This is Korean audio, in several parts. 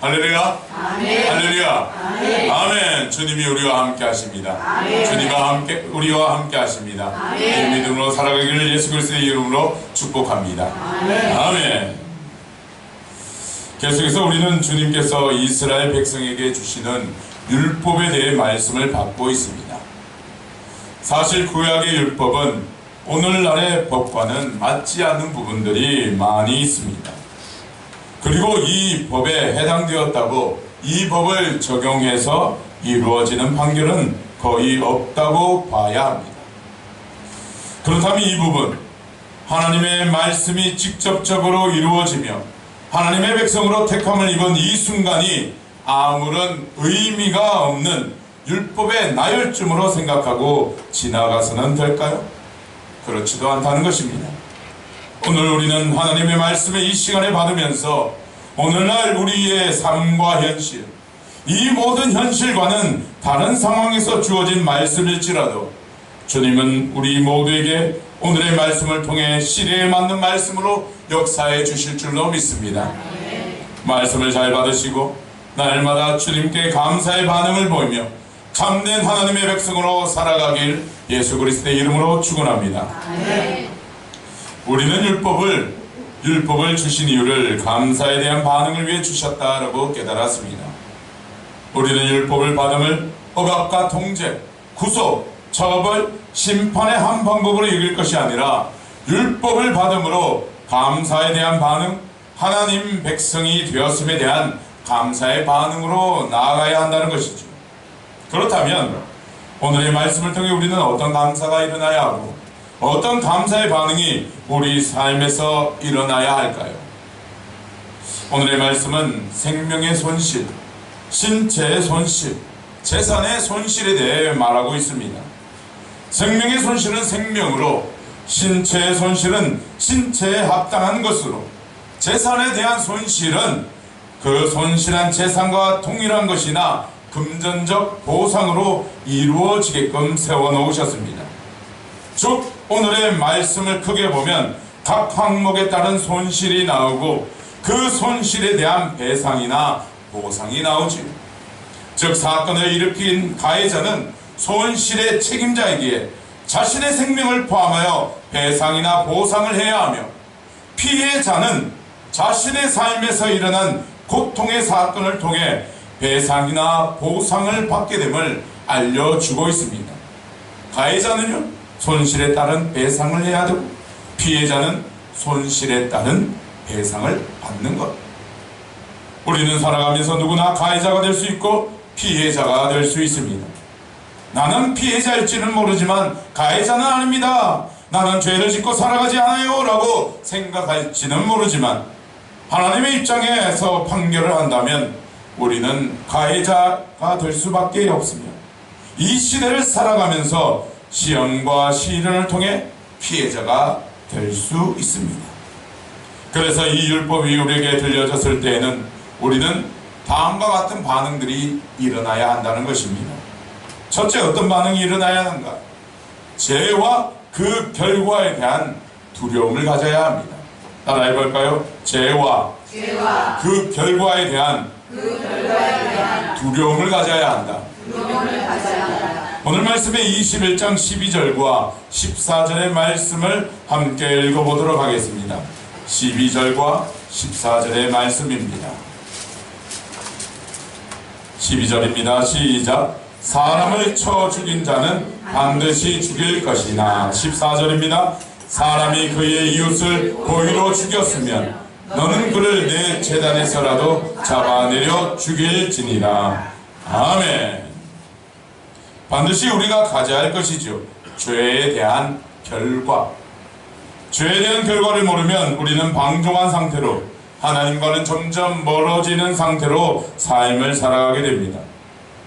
할렐루야. 아멘. 할렐루야. 아멘. 아멘. 주님이 우리와 함께 하십니다. 아멘. 주님과 우리와 함께 하십니다. 아멘. 이 믿음으로 살아가기를 예수 그리스도의 이름으로 축복합니다. 아멘. 아멘. 계속해서 우리는 주님께서 이스라엘 백성에게 주시는 율법에 대해 말씀을 받고 있습니다. 사실 구약의 율법은 오늘날의 법과는 맞지 않는 부분들이 많이 있습니다. 그리고 이 법에 해당되었다고 이 법을 적용해서 이루어지는 판결은 거의 없다고 봐야 합니다. 그렇다면 이 부분, 하나님의 말씀이 직접적으로 이루어지며 하나님의 백성으로 택함을 입은 이 순간이 아무런 의미가 없는 율법의 나열쯤으로 생각하고 지나가서는 될까요? 그렇지도 않다는 것입니다. 오늘 우리는 하나님의 말씀을 이 시간에 받으면서 오늘날 우리의 삶과 현실, 이 모든 현실과는 다른 상황에서 주어진 말씀일지라도 주님은 우리 모두에게 오늘의 말씀을 통해 시대에 맞는 말씀으로 역사해 주실 줄로 믿습니다. 말씀을 잘 받으시고 날마다 주님께 감사의 반응을 보이며 참된 하나님의 백성으로 살아가길 예수 그리스도의 이름으로 축원합니다. 우리는 율법을 주신 이유를 감사에 대한 반응을 위해 주셨다라고 깨달았습니다. 우리는 율법을 받음을 억압과 통제, 구속, 처벌, 심판의 한 방법으로 이길 것이 아니라 율법을 받음으로 감사에 대한 반응, 하나님 백성이 되었음에 대한 감사의 반응으로 나아가야 한다는 것이죠. 그렇다면 오늘의 말씀을 통해 우리는 어떤 감사가 일어나야 하고 어떤 감사의 반응이 우리 삶에서 일어나야 할까요? 오늘의 말씀은 생명의 손실, 신체의 손실, 재산의 손실에 대해 말하고 있습니다. 생명의 손실은 생명으로, 신체의 손실은 신체에 합당한 것으로, 재산에 대한 손실은 그 손실한 재산과 동일한 것이나 금전적 보상으로 이루어지게끔 세워놓으셨습니다. 즉 오늘의 말씀을 크게 보면 각 항목에 따른 손실이 나오고 그 손실에 대한 배상이나 보상이 나오지요. 즉 사건을 일으킨 가해자는 손실의 책임자이기에 자신의 생명을 포함하여 배상이나 보상을 해야 하며 피해자는 자신의 삶에서 일어난 고통의 사건을 통해 배상이나 보상을 받게 됨을 알려주고 있습니다. 가해자는요, 손실에 따른 배상을 해야 되고 피해자는 손실에 따른 배상을 받는 것. 우리는 살아가면서 누구나 가해자가 될 수 있고 피해자가 될 수 있습니다. 나는 피해자일지는 모르지만 가해자는 아닙니다. 나는 죄를 짓고 살아가지 않아요 라고 생각할지는 모르지만 하나님의 입장에서 판결을 한다면 우리는 가해자가 될 수밖에 없으며 이 시대를 살아가면서 시험과 시련을 통해 피해자가 될 수 있습니다. 그래서 이 율법이 우리에게 들려졌을 때에는 우리는 다음과 같은 반응들이 일어나야 한다는 것입니다. 첫째, 어떤 반응이 일어나야 하는가? 죄와 그 결과에 대한 두려움을 가져야 합니다. 따라해 볼까요? 죄와 그 결과에 대한 두려움을 가져야 한다. 오늘 말씀의 21장 12절과 14절의 말씀을 함께 읽어보도록 하겠습니다. 12절과 14절의 말씀입니다. 12절입니다. 시작. 사람을 쳐 죽인 자는 반드시 죽일 것이나 14절입니다. 사람이 그의 이웃을 고의로 죽였으면 너는 그를 내 제단에서라도 잡아내려 죽일지니라. 아멘. 반드시 우리가 가져야 할 것이죠. 죄에 대한 결과. 죄에 대한 결과를 모르면 우리는 방종한 상태로 하나님과는 점점 멀어지는 상태로 삶을 살아가게 됩니다.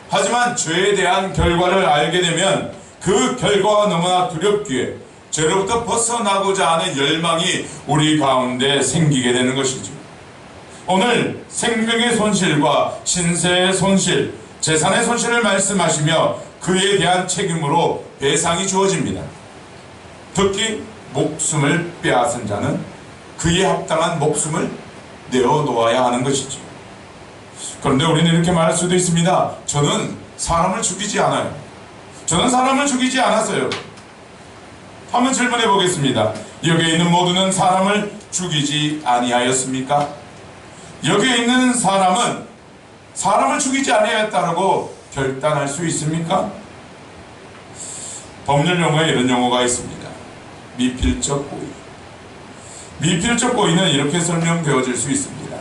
하지만 죄에 대한 결과를 알게 되면 그 결과가 너무나 두렵기에 죄로부터 벗어나고자 하는 열망이 우리 가운데 생기게 되는 것이죠. 오늘 생명의 손실과 신세의 손실, 재산의 손실을 말씀하시며 그에 대한 책임으로 배상이 주어집니다. 특히 목숨을 빼앗은 자는 그에 합당한 목숨을 내어놓아야 하는 것이죠. 그런데 우리는 이렇게 말할 수도 있습니다. 저는 사람을 죽이지 않아요. 저는 사람을 죽이지 않았어요. 한번 질문해 보겠습니다. 여기에 있는 모두는 사람을 죽이지 아니하였습니까? 여기에 있는 사람은 사람을 죽이지 아니하였다고 결단할 수 있습니까? 법률 용어에 이런 용어가 있습니다. 미필적 고의. 미필적 고의는 이렇게 설명되어질 수 있습니다.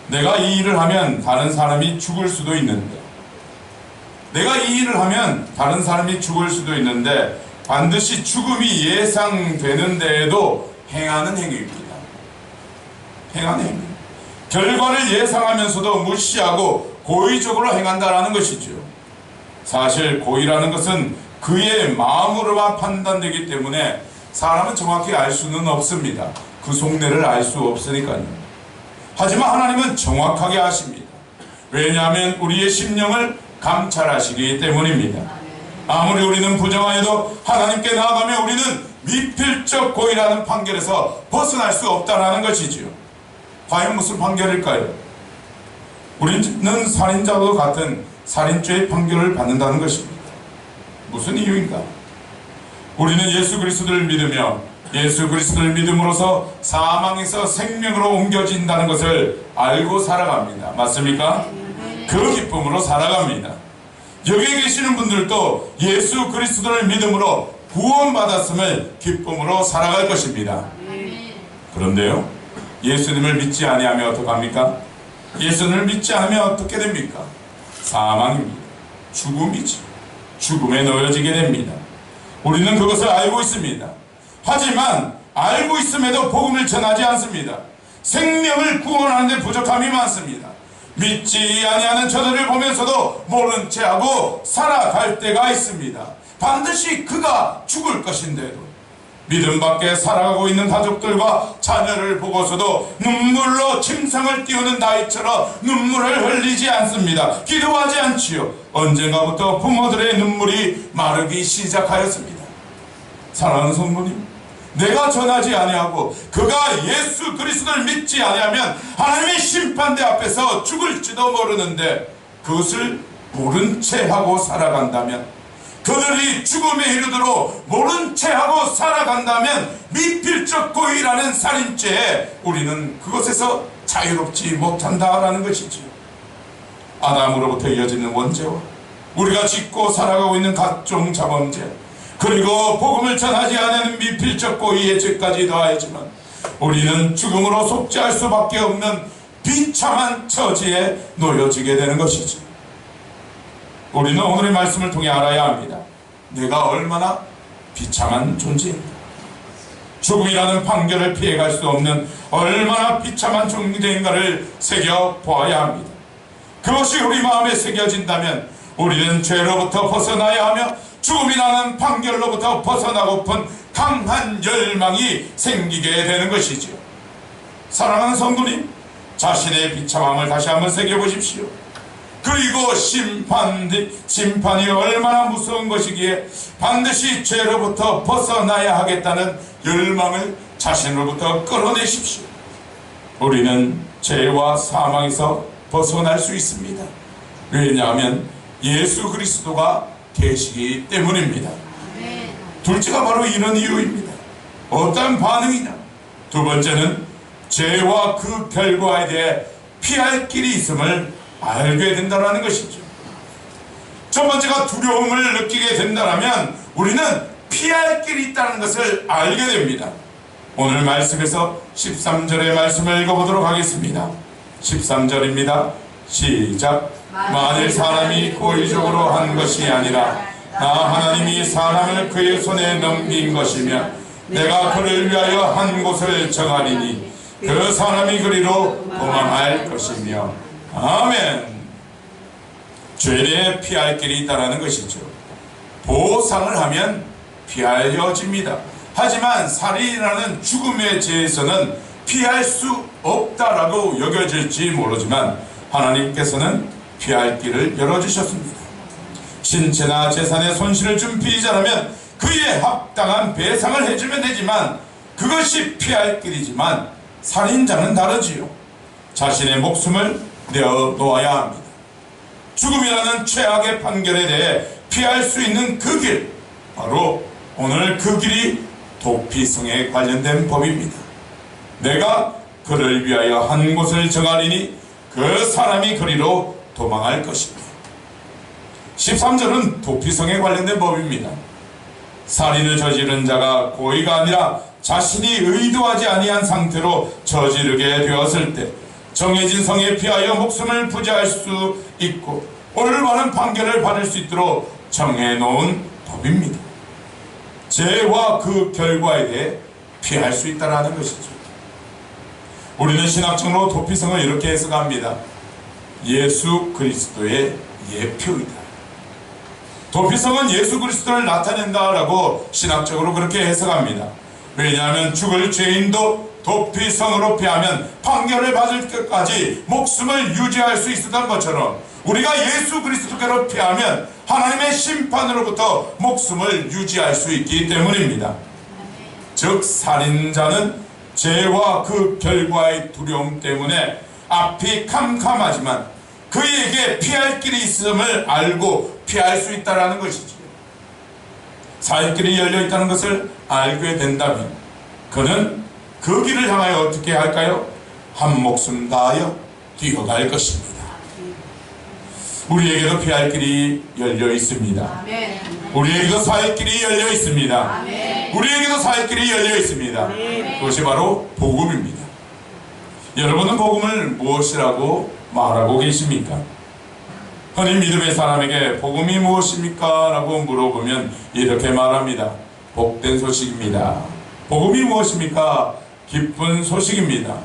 내가 이 일을 하면 다른 사람이 죽을 수도 있는데, 내가 이 일을 하면 다른 사람이 죽을 수도 있는데 반드시 죽음이 예상되는데에도 행하는 행위입니다. 행하는 행위. 결과를 예상하면서도 무시하고 고의적으로 행한다라는 것이죠. 사실 고의라는 것은 그의 마음으로만 판단되기 때문에 사람은 정확히 알 수는 없습니다. 그 속내를 알 수 없으니까요. 하지만 하나님은 정확하게 아십니다. 왜냐하면 우리의 심령을 감찰하시기 때문입니다. 아무리 우리는 부정하여도 하나님께 나아가면 우리는 미필적 고의라는 판결에서 벗어날 수 없다는 것이지요. 과연 무슨 판결일까요? 우리는 살인자와 같은 살인죄의 판결을 받는다는 것입니다. 무슨 이유인가? 우리는 예수 그리스도를 믿으며 예수 그리스도를 믿음으로써 사망에서 생명으로 옮겨진다는 것을 알고 살아갑니다. 맞습니까? 그 기쁨으로 살아갑니다. 여기 계시는 분들도 예수 그리스도를 믿음으로 구원받았음을 기쁨으로 살아갈 것입니다. 그런데요, 예수님을 믿지 아니하면 어떡합니까? 예수님을 믿지 않으면 어떻게 됩니까? 사망입니다. 죽음이지. 죽음에 놓여지게 됩니다. 우리는 그것을 알고 있습니다. 하지만 알고 있음에도 복음을 전하지 않습니다. 생명을 구원하는 데 부족함이 많습니다. 믿지 아니하는 저들을 보면서도 모른 채 하고 살아갈 때가 있습니다. 반드시 그가 죽을 것인데도 믿음 밖에 살아가고 있는 가족들과 자녀를 보고서도 눈물로 침상을 띄우는 나이처럼 눈물을 흘리지 않습니다. 기도하지 않지요. 언젠가부터 부모들의 눈물이 마르기 시작하였습니다. 사랑하는 성도님, 내가 전하지 아니하고 그가 예수 그리스도를 믿지 아니하면 하나님의 심판대 앞에서 죽을지도 모르는데 그것을 모른 채 하고 살아간다면, 그들이 죽음에 이르도록 모른 채 하고 살아간다면 미필적 고의라는 살인죄에 우리는 그것에서 자유롭지 못한다라는 것이지요. 아담으로부터 이어지는 원죄와 우리가 짓고 살아가고 있는 각종 자범죄, 그리고 복음을 전하지 않는 미필적 고의의 죄까지 더하였지만 우리는 죽음으로 속죄할 수밖에 없는 비참한 처지에 놓여지게 되는 것이지. 우리는 오늘의 말씀을 통해 알아야 합니다. 내가 얼마나 비참한 존재인가. 죽음이라는 판결을 피해갈 수 없는 얼마나 비참한 존재인가를 새겨보아야 합니다. 그것이 우리 마음에 새겨진다면 우리는 죄로부터 벗어나야 하며 죽음이라는 판결로부터 벗어나고픈 강한 열망이 생기게 되는 것이지요. 사랑하는 성도님, 자신의 비참함을 다시 한번 새겨보십시오. 그리고 심판이 얼마나 무서운 것이기에 반드시 죄로부터 벗어나야 하겠다는 열망을 자신으로부터 끌어내십시오. 우리는 죄와 사망에서 벗어날 수 있습니다. 왜냐하면 예수 그리스도가 계시기 때문입니다. 둘째가 바로 이런 이유입니다. 어떤 반응이냐? 두 번째는 죄와 그 결과에 대해 피할 길이 있음을 알게 된다는 것이죠. 첫 번째가 두려움을 느끼게 된다면 우리는 피할 길이 있다는 것을 알게 됩니다. 오늘 말씀에서 13절의 말씀을 읽어보도록 하겠습니다. 13절입니다. 시작. 만일 사람이 고의적으로 한 것이 아니라 나 하나님이 사람을 그의 손에 넘긴 것이며 내가 그를 위하여 한 곳을 정하리니 그 사람이 그리로 도망할 것이며. 아멘. 죄에 피할 길이 있다는 것이죠. 보상을 하면 피하여집니다. 하지만 살인이라는 죽음의 죄에서는 피할 수 없다라고 여겨질지 모르지만 하나님께서는 피할 길을 열어주셨습니다. 신체나 재산의 손실을 준 피의자라면 그에 합당한 배상을 해주면 되지만 그것이 피할 길이지만 살인자는 다르지요. 자신의 목숨을 내어 놓아야 합니다. 죽음이라는 최악의 판결에 대해 피할 수 있는 그 길, 바로 오늘 그 길이 도피성에 관련된 법입니다. 내가 그를 위하여 한 곳을 정하리니 그 사람이 그리로 도망할 것입니다. 13절은 도피성에 관련된 법입니다. 살인을 저지른 자가 고의가 아니라 자신이 의도하지 아니한 상태로 저지르게 되었을 때 정해진 성에 피하여 목숨을 부지할 수 있고 올바른 판결을 받을 수 있도록 정해놓은 법입니다. 죄와 그 결과에 대해 피할 수 있다는 것이죠. 우리는 신학적으로 도피성을 이렇게 해석합니다. 예수 그리스도의 예표이다. 도피성은 예수 그리스도를 나타낸다라고 신학적으로 그렇게 해석합니다. 왜냐하면 죽을 죄인도 도피성으로 피하면 판결을 받을 때까지 목숨을 유지할 수 있었던 것처럼 우리가 예수 그리스도께로 피하면 하나님의 심판으로부터 목숨을 유지할 수 있기 때문입니다. 즉 살인자는 죄와 그 결과의 두려움 때문에 앞이 캄캄하지만 그에게 피할 길이 있음을 알고 피할 수 있다는 것이죠. 살 길이 열려 있다는 것을 알게 된다면 그는 그 길을 향하여 어떻게 할까요? 한 목숨 다하여 뛰어갈 것입니다. 우리에게도 피할 길이 열려 있습니다. 우리에게도 살 길이 열려 있습니다. 우리에게도 살 길이 열려 있습니다. 그것이 바로 복음입니다. 여러분은 복음을 무엇이라고 말하고 계십니까? 흔히 믿음의 사람에게 복음이 무엇입니까? 라고 물어보면 이렇게 말합니다. 복된 소식입니다. 복음이 무엇입니까? 기쁜 소식입니다.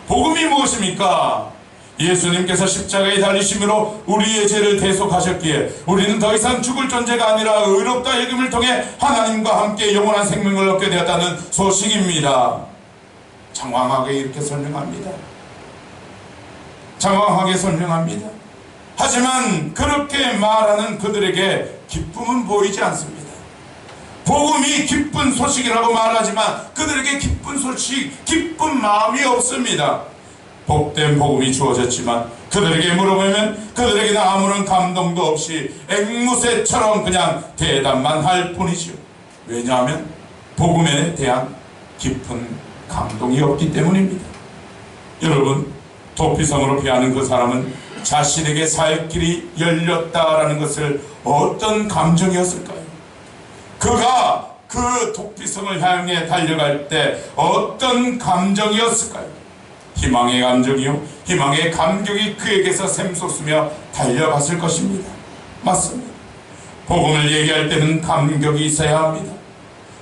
복음이 무엇입니까? 예수님께서 십자가에 달리심으로 우리의 죄를 대속하셨기에 우리는 더 이상 죽을 존재가 아니라 의롭다 여김을 통해 하나님과 함께 영원한 생명을 얻게 되었다는 소식입니다. 장황하게 이렇게 설명합니다. 장황하게 설명합니다. 하지만 그렇게 말하는 그들에게 기쁨은 보이지 않습니다. 복음이 기쁜 소식이라고 말하지만 그들에게 기쁜 소식, 기쁜 마음이 없습니다. 복된 복음이 주어졌지만 그들에게 물어보면 그들에게는 아무런 감동도 없이 앵무새처럼 그냥 대답만 할 뿐이죠. 왜냐하면 복음에 대한 깊은 감동이 없기 때문입니다. 여러분, 도피성으로 피하는 그 사람은 자신에게 살 길이 열렸다라는 것을 어떤 감정이었을까요? 그가 그 도피성을 향해 달려갈 때 어떤 감정이었을까요? 희망의 감정이요, 희망의 감격이 그에게서 샘솟으며 달려갔을 것입니다. 맞습니다. 복음을 얘기할 때는 감격이 있어야 합니다.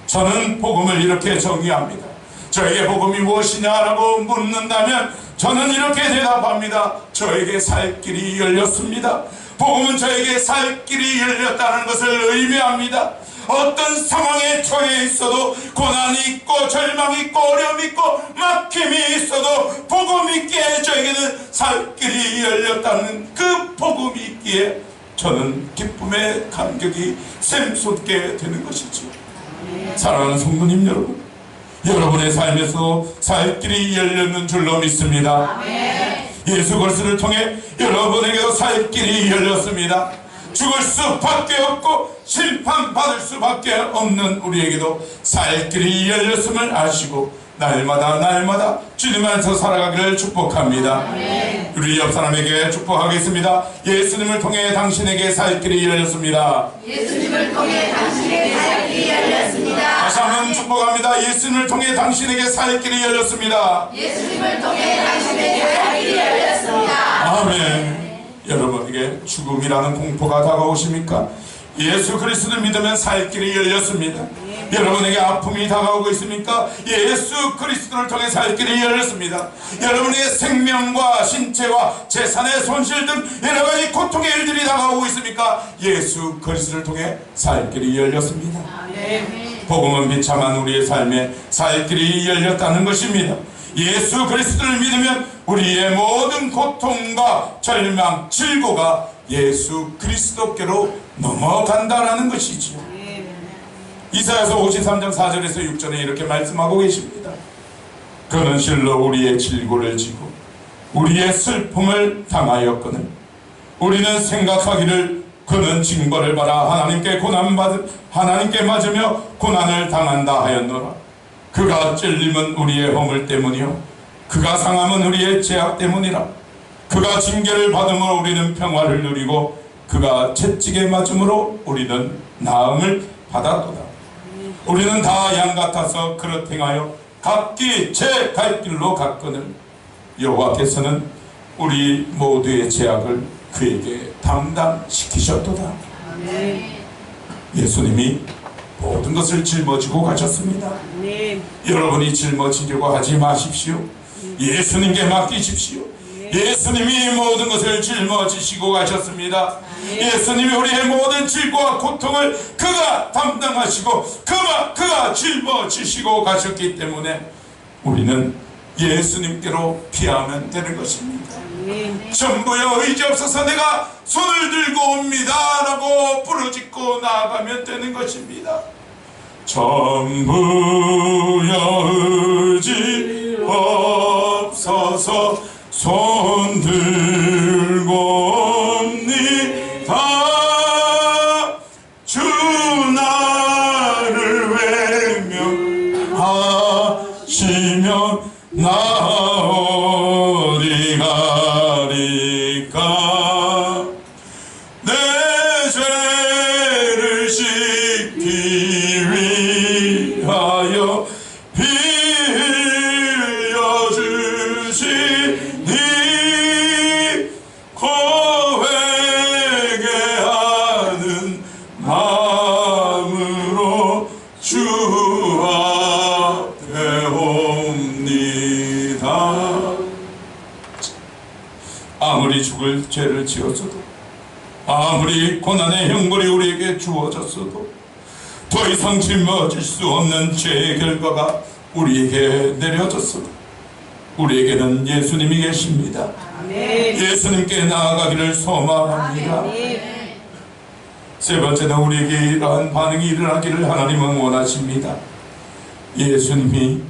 저는 복음을 이렇게 정의합니다. 저에게 복음이 무엇이냐라고 묻는다면 저는 이렇게 대답합니다. 저에게 살 길이 열렸습니다. 복음은 저에게 살 길이 열렸다는 것을 의미합니다. 어떤 상황에 처해 있어도 고난이 있고 절망이 있고 어려움이 있고 막힘이 있어도 복음이 있기에 저에게는 살 길이 열렸다는 그 복음이 있기에 저는 기쁨의 감격이 샘솟게 되는 것이죠. 사랑하는 성도님 여러분, 여러분의 삶에서 살 길이 열렸는 줄로 믿습니다. 예수 그리스도를 통해 여러분에게도 살 길이 열렸습니다. 죽을 수밖에 없고 심판받을 수밖에 없는 우리에게도 살 길이 열렸음을 아시고 날마다 주님 안에서 살아가기를 축복합니다. 우리 옆 사람에게 축복하겠습니다. 예수님을 통해 당신에게 살 길이 열렸습니다. 예수님을 통해 당신에게 살 길이 열렸습니다. 다시 한번 축복합니다. 예수님을 통해 당신에게 살 길이 열렸습니다. 예수님을 통해 당신에게 살 길이 열렸습니다. 아멘. 여러분에게 죽음이라는 공포가 다가오십니까? 예수 그리스도를 믿으면 살 길이 열렸습니다. 여러분에게 아픔이 다가오고 있습니까? 예수 그리스도를 통해 살 길이 열렸습니다. 여러분의 생명과 신체와 재산의 손실 등 여러가지 고통의 일들이 다가오고 있습니까? 예수 그리스도를 통해 살 길이 열렸습니다. 복음은 비참한 우리의 삶에 살 길이 열렸다는 것입니다. 예수 그리스도를 믿으면 우리의 모든 고통과 절망, 질고가 예수 그리스도께로 넘어간다라는 것이지요. 이사야서 53장 4절에서 6절에 이렇게 말씀하고 계십니다. 그는 실로 우리의 질고를 지고 우리의 슬픔을 당하였거늘 우리는 생각하기를 그는 징벌을 받아 하나님께 맞으며 고난을 당한다 하였노라. 그가 찔림은 우리의 허물 때문이요 그가 상함은 우리의 죄악 때문이라. 그가 징계를 받음으로 우리는 평화를 누리고 그가 채찍에 맞음으로 우리는 나음을 받았도다. 우리는 다 양 같아서 그릇 행하여 각기 제 갈 길로 갔거늘 여호와께서는 우리 모두의 죄악을 그에게 담당시키셨도다. 예수님이 모든 것을 짊어지고 가셨습니다. 여러분이 짊어지려고 하지 마십시오. 예수님께 맡기십시오. 예수님이 모든 것을 짊어지시고 가셨습니다. 예수님이 우리의 모든 질고와 고통을 그가 담당하시고 그가 짊어지시고 가셨기 때문에 우리는 예수님께로 피하면 되는 것입니다. 전부여 의지 없어서 내가 손을 들고 옵니다 라고 부르짖고 나아가면 되는 것입니다. 전부여 의지 없어서 손 들고 옵니다. 주 나를 외면하시면 나 어디 가리까. 내 죄를 씻기 위하여 빌려주시니 고회개하는 마음으로 주 앞에 옵니다. 아무리 죽을 죄를 지었어도 아무리 고난의 형벌이 우리에게 주어졌어도 더 이상 짊어질 수 없는 죄의 결과가 우리에게 내려졌어도 우리에게는 예수님이 계십니다. 예수님께 나아가기를 소망합니다. 세 번째는 우리에게 이러한 반응이 일어나기를 하나님은 원하십니다. 예수님이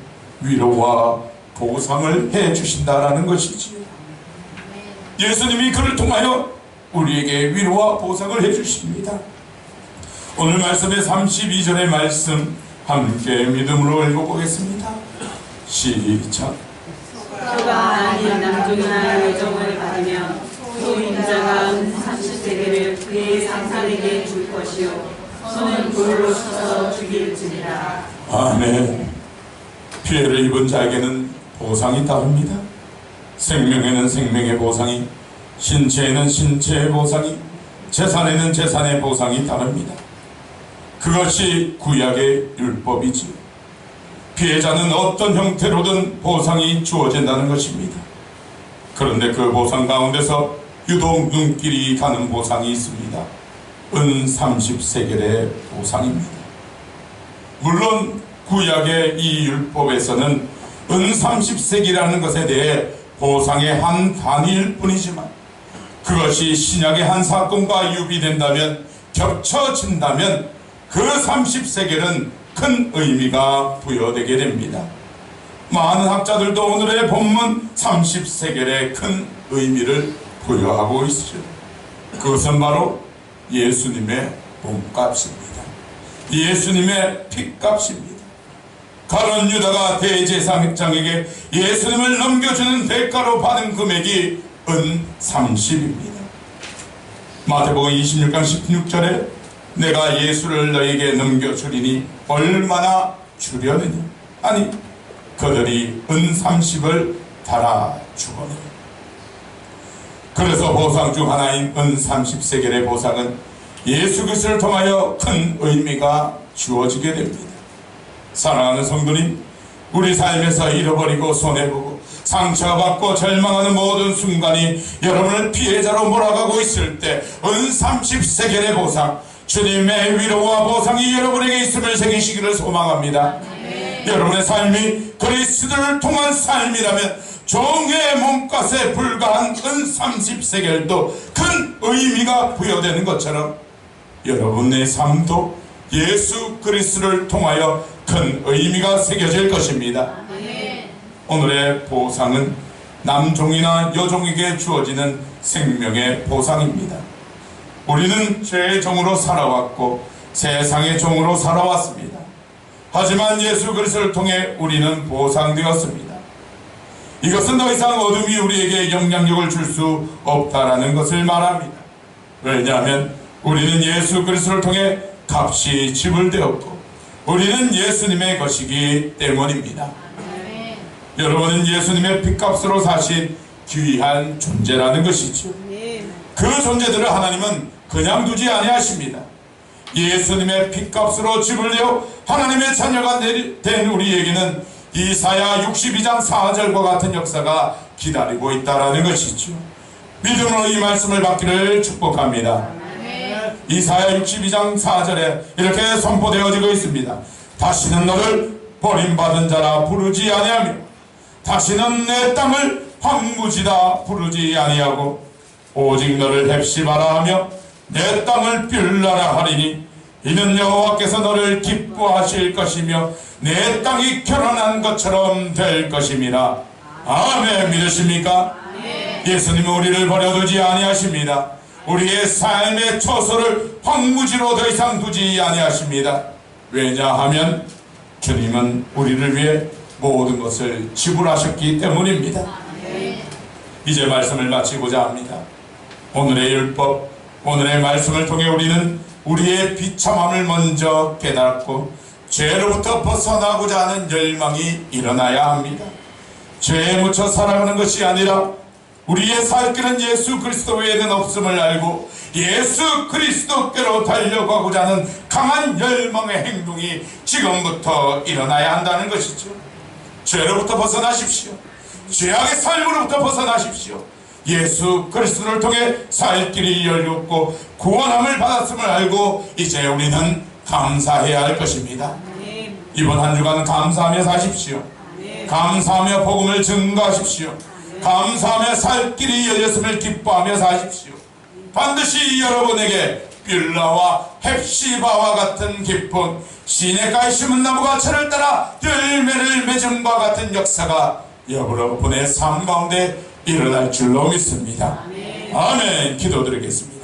위로와 보상을 해주신다라는 것이지요. 예수님이 그를 통하여 우리에게 위로와 보상을 해주십니다. 오늘 말씀의 32절의 말씀 함께 믿음으로 읽어보겠습니다. 시작. 소가 아닌 남종이나 여종을 받으며 소임자가 30세겔을 그의 상사에게 줄 것이요 손은 돌로 쳐서 죽일지니라. 아멘. 피해를 입은 자에게는 보상이 따릅니다. 생명에는 생명의 보상이, 신체에는 신체의 보상이, 재산에는 재산의 보상이 따릅니다. 그것이 구약의 율법이지. 피해자는 어떤 형태로든 보상이 주어진다는 것입니다. 그런데 그 보상 가운데서 유독 눈길이 가는 보상이 있습니다. 은 30세겔의 보상입니다. 물론 구약의 이 율법에서는 은 30세겔이라는 것에 대해 보상의 한 단위일 뿐이지만 그것이 신약의 한 사건과 유비된다면, 겹쳐진다면 그 30세겔은 큰 의미가 부여되게 됩니다. 많은 학자들도 오늘의 본문 30세겔에 큰 의미를 부여하고 있죠. 그것은 바로 예수님의 몸값입니다. 예수님의 피값입니다. 가룟 유다가 대제사장에게 예수님을 넘겨주는 대가로 받은 금액이 은 30입니다. 마태복음 26장 16절에 내가 예수를 너에게 넘겨주리니 얼마나 주려느냐. 아니 그들이 은 30을 달아주거니. 그래서 보상 중 하나인 은 30세겔의 보상은 예수 그리스도를 통하여 큰 의미가 주어지게 됩니다. 사랑하는 성도님, 우리 삶에서 잃어버리고 손해보고 상처받고 절망하는 모든 순간이 여러분을 피해자로 몰아가고 있을 때 은 30세겔의 보상, 주님의 위로와 보상이 여러분에게 있음을 새기시기를 소망합니다. 여러분의 삶이 그리스도를 통한 삶이라면 종의 몸값에 불과한 은 30세겔도 큰 의미가 부여되는 것처럼 여러분의 삶도 예수 그리스도를 통하여 큰 의미가 새겨질 것입니다. 오늘의 보상은 남종이나 여종에게 주어지는 생명의 보상입니다. 우리는 죄의 종으로 살아왔고 세상의 종으로 살아왔습니다. 하지만 예수 그리스도를 통해 우리는 보상되었습니다. 이것은 더 이상 어둠이 우리에게 영향력을 줄 수 없다라는 것을 말합니다. 왜냐하면 우리는 예수 그리스도를 통해 값이 지불되었고 우리는 예수님의 것이기 때문입니다. 여러분은 예수님의 핏값으로 사신 귀한 존재라는 것이죠. 그 존재들을 하나님은 그냥 두지 아니하십니다. 예수님의 핏값으로 지불되어 하나님의 자녀가 된 우리에게는 이사야 62장 4절과 같은 역사가 기다리고 있다라는 것이죠. 믿음으로 이 말씀을 받기를 축복합니다. 이사야 62장 4절에 이렇게 선포되어지고 있습니다. 다시는 너를 버림받은 자라 부르지 아니하며 다시는 내 땅을 황무지다 부르지 아니하고 오직 너를 헵시바라 하며 내 땅을 빌라라 하리니 이는 여호와께서 너를 기뻐하실 것이며 내 땅이 결혼한 것처럼 될 것임이라. 아멘. 믿으십니까? 예수님은 우리를 버려두지 아니하십니다. 우리의 삶의 처소를 황무지로 더 이상 두지 아니하십니다. 왜냐하면 주님은 우리를 위해 모든 것을 지불하셨기 때문입니다. 이제 말씀을 마치고자 합니다. 오늘의 율법, 오늘의 말씀을 통해 우리는 우리의 비참함을 먼저 깨닫고 죄로부터 벗어나고자 하는 열망이 일어나야 합니다. 죄에 묻혀 살아가는 것이 아니라 우리의 살 길은 예수 그리스도 외에는 없음을 알고 예수 그리스도께로 달려가고자 하는 강한 열망의 행동이 지금부터 일어나야 한다는 것이죠. 죄로부터 벗어나십시오. 죄악의 삶으로부터 벗어나십시오. 예수 그리스도를 통해 살 길이 열렸고 구원함을 받았음을 알고 이제 우리는 감사해야 할 것입니다. 이번 한 주간 감사하며 사십시오. 감사하며 복음을 증거하십시오. 감사하며 살 길이 열렸음을 기뻐하며 사십시오. 반드시 여러분에게 빌라와 헵시바와 같은 기쁨, 시냇가에 심은 나무가 철을 따라 열매를 맺음과 같은 역사가 여러분의 삶 가운데 일어날 줄로 믿습니다. 아멘. 기도드리겠습니다.